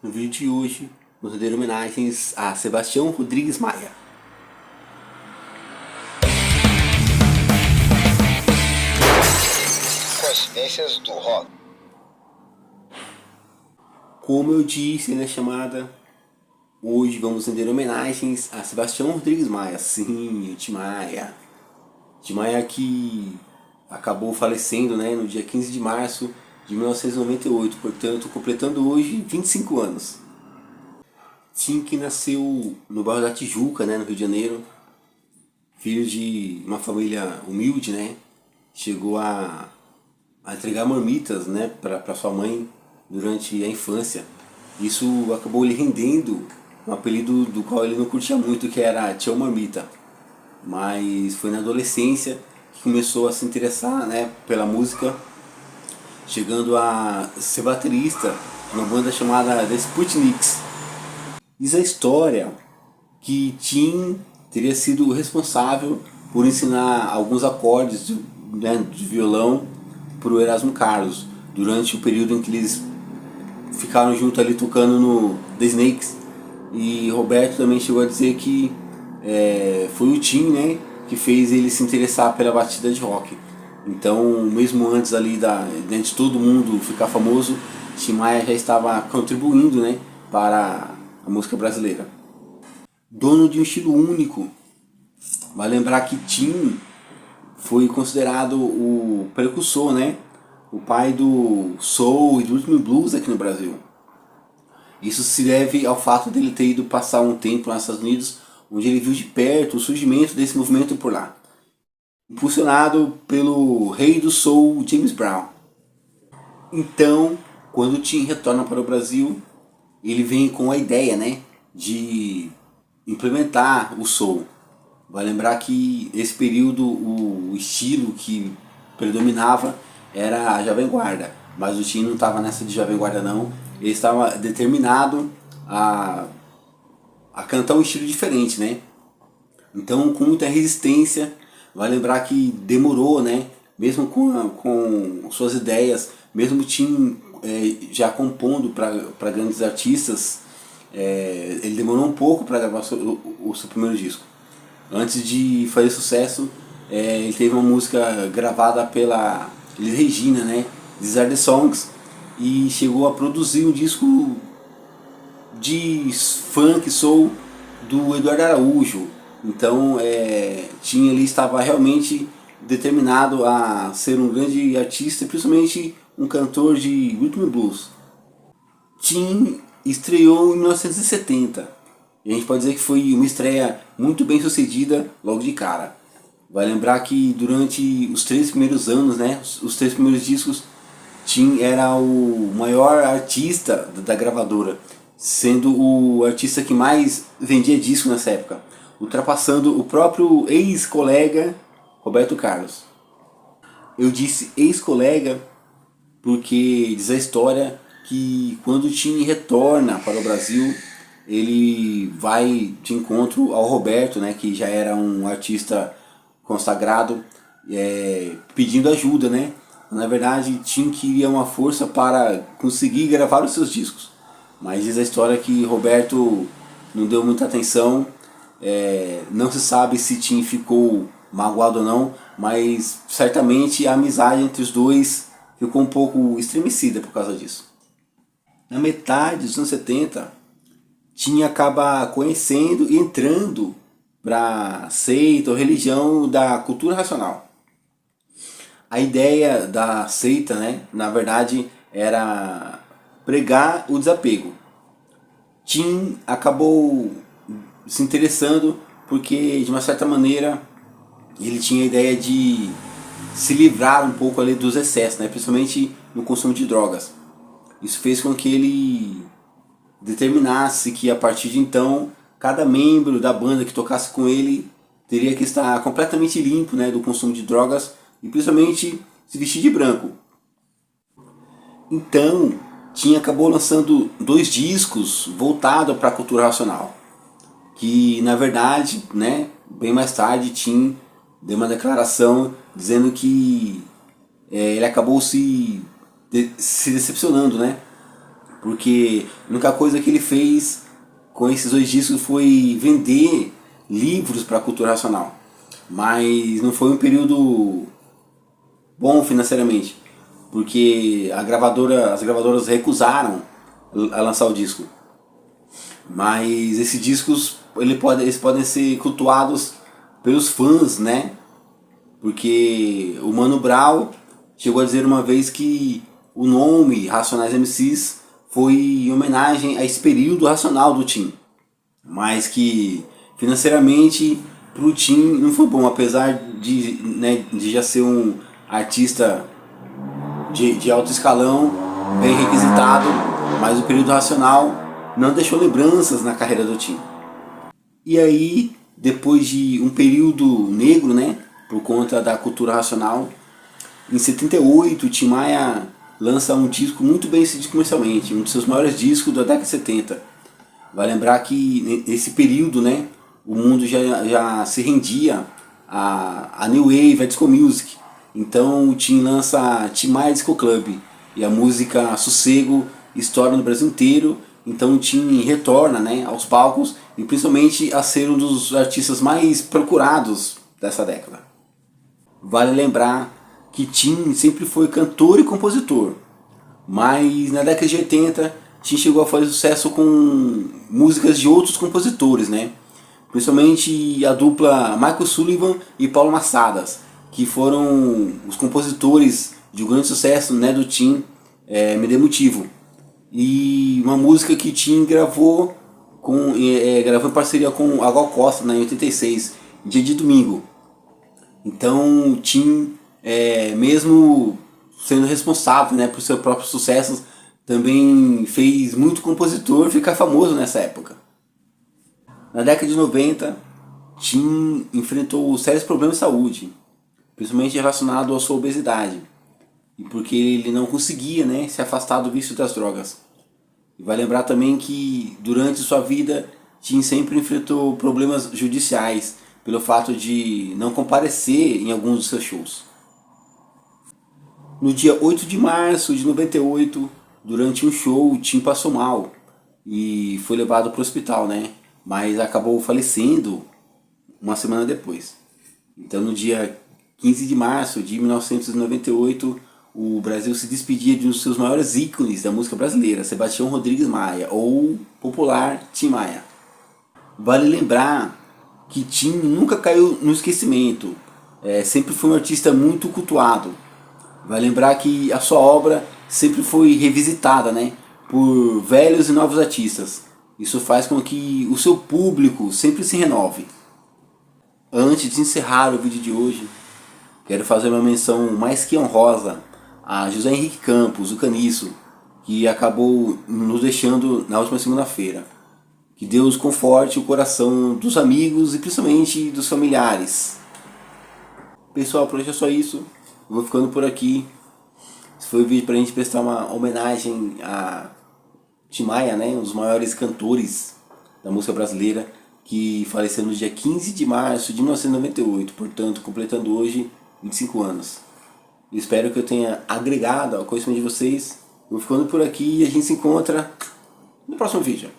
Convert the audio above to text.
No vídeo de hoje, vamos render homenagens a Sebastião Rodrigues Maia. Coincidências do rock. Como eu disse na chamada, hoje vamos render homenagens a Sebastião Rodrigues Maia. Sim, o Tim Maia. Tim Maia que acabou falecendo, né, no dia 15 de março de 1998, portanto, completando hoje 25 anos. Tim que nasceu no bairro da Tijuca, né, no Rio de Janeiro, filho de uma família humilde, né, chegou a entregar marmitas, né, para sua mãe durante a infância. Isso acabou lhe rendendo um apelido do qual ele não curtia muito, que era Tião Marmita. Mas foi na adolescência que começou a se interessar, né, pela música, chegando a ser baterista numa banda chamada The Sputniks. Diz a história que Tim teria sido responsável por ensinar alguns acordes de violão para o Erasmo Carlos durante o período em que eles ficaram juntos ali tocando no The Snakes. E Roberto também chegou a dizer que foi o Tim, né, que fez ele se interessar pela batida de rock. Então, mesmo antes ali de todo mundo ficar famoso, Tim Maia já estava contribuindo, né, para a música brasileira. Dono de um estilo único. Vai lembrar que Tim foi considerado o precursor, né, o pai do soul e do rhythm and blues aqui no Brasil. Isso se deve ao fato dele ter ido passar um tempo nos Estados Unidos, onde ele viu de perto o surgimento desse movimento por lá, impulsionado pelo rei do soul, James Brown. Então, quando o Tim retorna para o Brasil, ele vem com a ideia, né, de implementar o soul. Vai lembrar que esse período o estilo que predominava era a Jovem Guarda, mas o Tim não estava nessa de Jovem Guarda não, ele estava determinado a cantar um estilo diferente, né? Então, com muita resistência, vai lembrar que demorou, né? Mesmo com suas ideias, mesmo o Tim já compondo para grandes artistas, ele demorou um pouco para gravar o seu primeiro disco. Antes de fazer sucesso, ele teve uma música gravada pela Elis Regina, né? These Are The Songs, e chegou a produzir um disco de funk, soul do Eduardo Araújo. Então, Tim ali estava realmente determinado a ser um grande artista, principalmente um cantor de rhythm and blues. Tim estreou em 1970. E a gente pode dizer que foi uma estreia muito bem sucedida logo de cara. Vai lembrar que durante os 3 primeiros anos, né, os 3 primeiros discos, Tim era o maior artista da gravadora, sendo o artista que mais vendia disco nessa época, ultrapassando o próprio ex-colega Roberto Carlos. Eu disse ex-colega porque diz a história que quando o Tim retorna para o Brasil, ele vai de encontro ao Roberto, né, que já era um artista consagrado, pedindo ajuda, né? Na verdade, Tim queria uma força para conseguir gravar os seus discos, mas diz a história que Roberto não deu muita atenção. Não se sabe se Tim ficou magoado ou não, mas certamente a amizade entre os dois ficou um pouco estremecida por causa disso. Na metade dos anos 70, Tim acaba conhecendo e entrando para a seita ou religião da cultura racional. A ideia da seita, né, na verdade, era pregar o desapego. Tim acabou se interessando porque, de uma certa maneira, ele tinha a ideia de se livrar um pouco ali dos excessos, né, principalmente no consumo de drogas. Isso fez com que ele determinasse que a partir de então cada membro da banda que tocasse com ele teria que estar completamente limpo, né, do consumo de drogas e principalmente se vestir de branco. Então, Tim acabou lançando 2 discos voltados para a cultura racional, que na verdade, né, bem mais tarde Tim deu uma declaração dizendo que ele acabou se decepcionando, né, porque a única coisa que ele fez com esses 2 discos foi vender livros para a cultura nacional. Mas não foi um período bom financeiramente, porque as gravadoras recusaram a lançar o disco. Mas esses discos eles podem ser cultuados pelos fãs, né? Porque o Mano Brown chegou a dizer uma vez que o nome Racionais MCs foi em homenagem a esse período racional do Tim, mas que financeiramente pro Tim não foi bom, apesar de, né, de já ser um artista de alto escalão, bem requisitado, mas o período racional não deixou lembranças na carreira do Tim. E aí, depois de um período negro, né, por conta da cultura racional, em 78 Tim Maia lança um disco muito bem sucedido comercialmente, um dos seus maiores discos da década de 70. Vai lembrar que nesse período, né, o mundo já se rendia a New Wave, a Disco Music. Então o Tim lança Tim Maia Disco Club e a música Sossego estoura no Brasil inteiro. Então o Tim retorna, né, aos palcos e principalmente a ser um dos artistas mais procurados dessa década. Vale lembrar que Tim sempre foi cantor e compositor, mas na década de 80 Tim chegou a fazer sucesso com músicas de outros compositores, né? Principalmente a dupla Michael Sullivan e Paulo Massadas, que foram os compositores de um grande sucesso, né, do Tim, Me Dê Motivo. E uma música que Tim gravou em parceria com a Gal Costa, né, em 86, Dia de Domingo. Então Tim, mesmo sendo responsável, né, por seus próprios sucessos, também fez muito compositor ficar famoso nessa época. Na década de 90, Tim enfrentou sérios problemas de saúde, principalmente relacionado à sua obesidade, e porque ele não conseguia, né, se afastar do vício das drogas. E vai lembrar também que durante sua vida Tim sempre enfrentou problemas judiciais pelo fato de não comparecer em alguns dos seus shows. No dia 8 de março de 98, durante um show, Tim passou mal e foi levado para o hospital, né? Mas acabou falecendo uma semana depois. Então no dia 15 de março de 1998, o Brasil se despedia de um dos seus maiores ícones da música brasileira, Sebastião Rodrigues Maia, ou popular Tim Maia. Vale lembrar que Tim nunca caiu no esquecimento, sempre foi um artista muito cultuado. Vai lembrar que a sua obra sempre foi revisitada, né, por velhos e novos artistas. Isso faz com que o seu público sempre se renove. Antes de encerrar o vídeo de hoje, quero fazer uma menção mais que honrosa a José Henrique Campos, o Caniço, que acabou nos deixando na última segunda-feira. Que Deus conforte o coração dos amigos e principalmente dos familiares. Pessoal, por hoje é só isso. Eu vou ficando por aqui. Esse foi o vídeo para a gente prestar uma homenagem a Tim Maia, né, um dos maiores cantores da música brasileira, que faleceu no dia 15 de março de 1998, portanto, completando hoje 25 anos. Eu espero que eu tenha agregado ao conhecimento de vocês. Eu vou ficando por aqui e a gente se encontra no próximo vídeo.